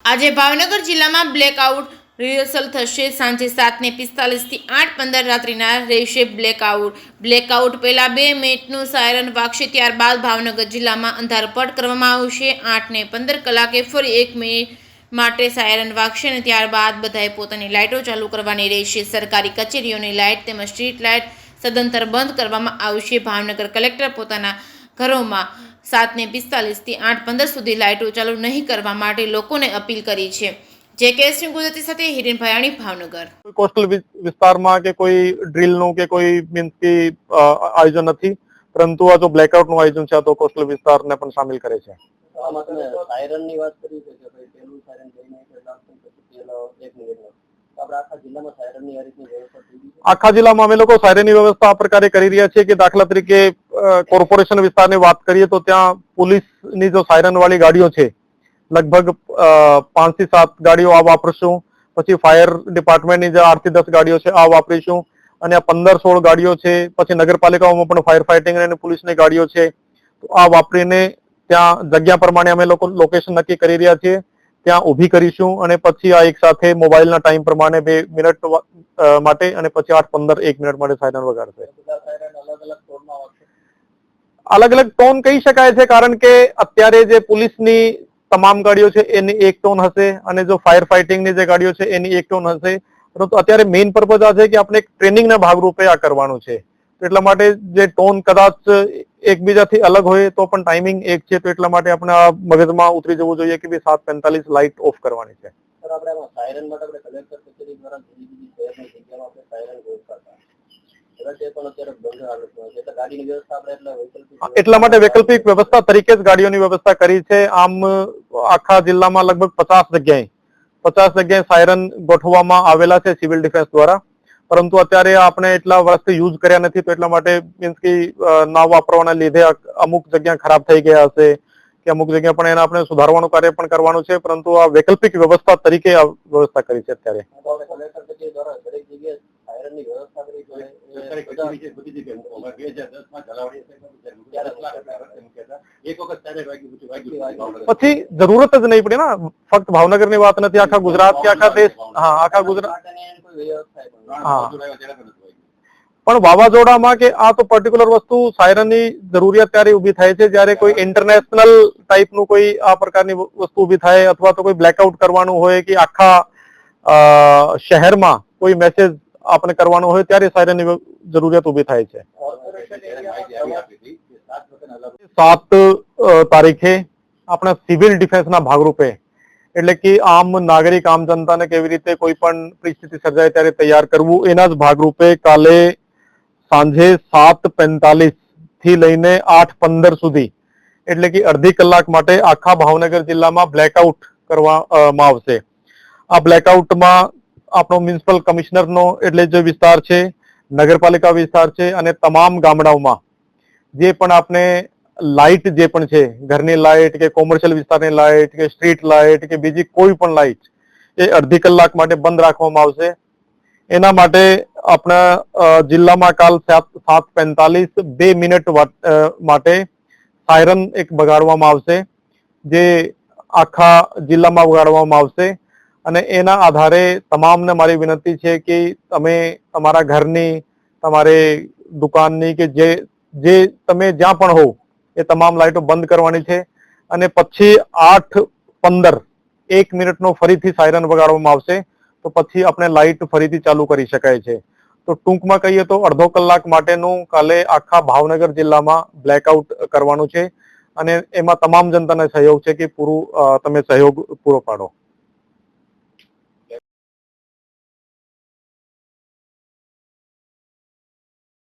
આજે ભાવનગર જિલ્લામાં blackout rehearsal થશે। સાંજે 7:45 થી 8:15 રાત્રિના રહેશે બ્લેકઆઉટ પહેલા 2 મિનિટનું સાયરન વાગશે, ત્યારબાદ ભાવનગર જિલ્લામાં અંધારપટ કરવામાં આવશે। 8:15 કલાકે ફરી 1 મિનિટ માટે સાયરન વાગશે અને ત્યારબાદ બધાએ પોતાની લાઇટો ચાલુ કરવાની રહેશે। સરકારી કચેરીઓની લાઇટ તેમજ સ્ટ્રીટ લાઇટ સદંતર બંધ કરવામાં આવશે। ભાવનગર કલેક્ટર પોતાના ઘરોમાં 7:45 થી 8:15 સુધી લાઇટો ચાલુ નહીં કરવા માટે લોકોને અપીલ કરી છે। જેકેએસ ગુજરાતી સાથે હિરેન ભયાણી, ભાવનગર। કોસ્ટલ વિસ્તારમાં કે કોઈ ડ્રીલનું કે કોઈ મીન્સ કે આયોજન નથી, પરંતુ આ જો બ્લેકઆઉટનું આયોજન છે આ તો કોસ્ટલ વિસ્તારને પણ સામેલ કરે છે। સાયરનની વાત કરી છે કે ભાઈ પહેલું સાયરન જઈને એક મિનિટમાં આખા જિલ્લામાં સાયરનની આ રીતની વ્યવસ્થા થઈ ગઈ છે। આખા જિલ્લામાં અમે લોકો સાયરનની વ્યવસ્થા આ પ્રકારે કરી રહ્યા છીએ કે દાખલા તરીકે કોર્પોરેશન વિસ્તારની વાત કરીએ તો ત્યાં પોલીસની જો સાયરન વાળી ગાડીઓ છે લગભગ 5 થી 7 ગાડીઓ આ વાપરશું, પછી ફાયર ડિપાર્ટમેન્ટની જે 8 થી 10 ગાડીઓ છે આ વાપરીશું અને આ 15-16 ગાડીઓ છે, પછી નગરપાલિકાઓમાં પણ ફાયર ફાઇટિંગ અને પોલીસની ગાડીઓ છે, તો આ વાપરીને ત્યાં જગ્યા પ્રમાણે અમે લોકો લોકેશન નક્કી કરી રહ્યા છીએ, ત્યાં ઊભી કરીશું અને પછી આ એક સાથે મોબાઈલના ટાઈમ પ્રમાણે 2 મિનિટ માટે અને પછી 8:15 1 મિનિટ માટે સાયરન વગાડશે। અલગ અલગ ટોન કહી શકાય છે, કારણ કે અત્યારે જે પોલીસની તમામ ગાડીઓ છે એની એક ટોન હશે અને જો ફાયર ફાઇટિંગની જે ગાડીઓ છે એની એક ટોન હશે, પરંતુ અત્યારે મેઇન પર્પઝ આ છે કે આપણે એક ટ્રેનિંગના ભાગરૂપે આ કરવાનું છે, તો એટલા માટે જે ટોન કદાચ એકબીજાથી અલગ હોય તો પણ ટાઈમિંગ એક છે, તો એટલા માટે આપણે આ મગજમાં ઉતરી જવું જોઈએ કે 7:45 લાઇટ ઓફ કરવાની છે। સાયરન માટે આપણે કલેક્ટર કચેરી દ્વારા જુદી શહેરની જગ્યામાં આપણે સાયરન ગોઠવતા એટલા માટે વૈકલ્પિક વ્યવસ્થા તરીકે જ ગાડીઓની વ્યવસ્થા કરી છે। આમ આખા જિલ્લામાં લગભગ 50 જગ્યાએ સાયરન ગોઠવવામાં આવેલા છે સિવિલ ડિફેન્સ દ્વારા, પરંતુ અત્યારે આપણે એટલા વર્ષથી યુઝ કર્યા નથી, તો એટલા માટે મીન્સ કે ના વાપરવાના લીધે અમુક જગ્યા ખરાબ થઈ ગયા હશે કે અમુક જગ્યા પણ એને આપણે સુધારવાનું કાર્ય પણ કરવાનું છે, પરંતુ આ વૈકલ્પિક વ્યવસ્થા તરીકે આ વ્યવસ્થા કરી છે અત્યારે। પછી જરૂરત જ નહીં પડે ને, ફક્ત ભાવનગર ની વાત નથી, આખા ગુજરાત કે આખા દેશ, હા આખા ગુજરાત, હા પણ વાવાઝોડામાં કે આ તો પર્ટિક્યુલર વસ્તુ સાયરનની જરૂરિયાત ત્યારે ઉભી થાય છે જ્યારે કોઈ ઇન્ટરનેશનલ ટાઈપનું કોઈ આ પ્રકારની વસ્તુ ઉભી થાય અથવા તો કોઈ બ્લેકઆઉટ કરવાનું હોય કે આખા શહેરમાં કોઈ મેસેજ આપણે કરવાનો હોય ત્યારે સાયરનની જરૂરિયાત ઉભી થાય છે। 7 તારીખે આપણા સિવિલ ડિફેન્સના ભાગરૂપે, એટલે કે આમ નાગરિક આમ જનતાને કેવી રીતે કોઈ પણ પરિસ્થિતિ સર્જાય ત્યારે તૈયાર કરવું, એના જ ભાગરૂપે કાલે સાંજે 7:45 થી લઈને 8:15 સુધી, એટલે કે અડધી કલાક માટે આખા ભાવનગર જિલ્લામાં બ્લેકઆઉટ કરવામાં આવશે। આ બ્લેકઆઉટમાં આપણો મ્યુનિસિપલ કમિશનરનો એટલે જે વિસ્તાર છે, નગરપાલિકા વિસ્તાર છે અને તમામ ગામડાઓમાં જે પણ આપણે લાઇટ જે પણ છે, ઘરની લાઇટ કે કોમર્શિયલ વિસ્તારની લાઇટ કે સ્ટ્રીટ લાઇટ કે બીજી કોઈ પણ લાઇટ એ અડધી કલાક માટે બંધ રાખવામાં આવશે। એના માટે આપણા જિલ્લામાં કાલ 7:45 2 મિનિટ માટે સાયરન એક બગાડવામાં આવશે, જે આખા જિલ્લામાં વગાડવામાં આવશે અને એના આધારે તમામને મારી વિનંતી છે કે તમે તમારા ઘરની, તમારે દુકાનની કે જે તમે જ્યાં પણ હો એ તમામ લાઇટો બંધ કરવાની છે અને પછી 8:15 1 મિનિટનો ફરીથી સાયરન વગાડવામાં આવશે, તો પછી આપણે લાઇટ ફરીથી ચાલુ કરી શકાય છે। તો ટૂંકમાં કહીએ તો અડધો કલાક માટેનું કાલે આખા ભાવનગર જિલ્લામાં બ્લેકઆઉટ કરવાનું છે અને એમાં તમામ જનતાને સહયોગ છે કે તમે સહયોગ પૂરો પાડો।